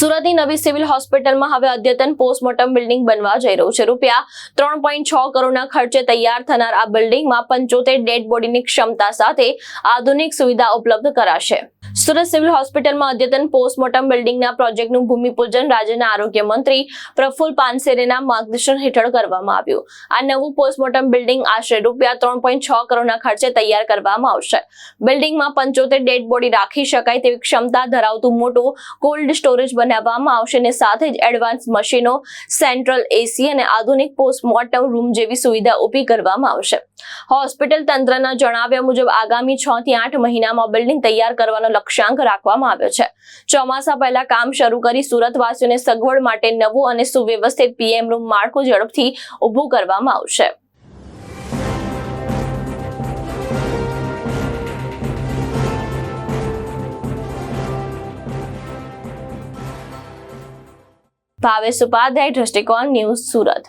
સુરતની નવી સિવિલ હોસ્પિટલમાં હવે અદ્યતન પોસ્ટમોર્ટમ બિલ્ડિંગ બનવા જઈ રહ્યું છે। રૂપિયા 3.6 કરોડના ખર્ચે તૈયાર થનાર આ બિલ્ડિંગમાં 75 ડેડ બોડીની ક્ષમતા સાથે આધુનિક સુવિધા ઉપલબ્ધ કરાશે। સુરત સિવિલ હોસ્પિટલમાં અદ્યતન પોસ્ટમોર્ટમ બિલ્ડિંગના પ્રોજેક્ટનું ભૂમિપૂજન રાજ્યના આરોગ્ય મંત્રી પ્રફુલ પાનસેરેના માર્ગદર્શન હેઠળ કરવામાં આવ્યું। આ નવું પોસ્ટમોર્ટમ બિલ્ડિંગ આશરે રૂપિયા 3.6 કરોડના ખર્ચે તૈયાર કરવામાં આવશે। બિલ્ડિંગમાં 75 ડેડ બોડી રાખી શકાય તેવી ક્ષમતા ધરાવતું મોટું કોલ્ડ સ્ટોરેજ બનાવવામાં આવશે અને સાથે જ એડવાન્સ મશીનો, સેન્ટ્રલ એસી અને આધુનિક પોસ્ટમોર્ટમ રૂમ જેવી સુવિધા ઊભી કરવામાં આવશે। હોસ્પિટલ તંત્રના જણાવ્યા મુજબ આગામી 6 થી 8 મહિનામાં બિલ્ડિંગ તૈયાર કરવાનો લક્ષ્યાંક રાખવામાં આવ્યો છે। ચોમાસા પહેલા કામ શરૂ કરી સુરતવાસીઓને સગવડ માટે નવું અને સુવ્યવસ્થિત પીએમ રૂમ માળખું ઝડપથી ઊભું કરવામાં આવશે। ભાવેશ ઉપાધ્યાય, દ્રષ્ટિકોણ ન્યૂઝ, સુરત।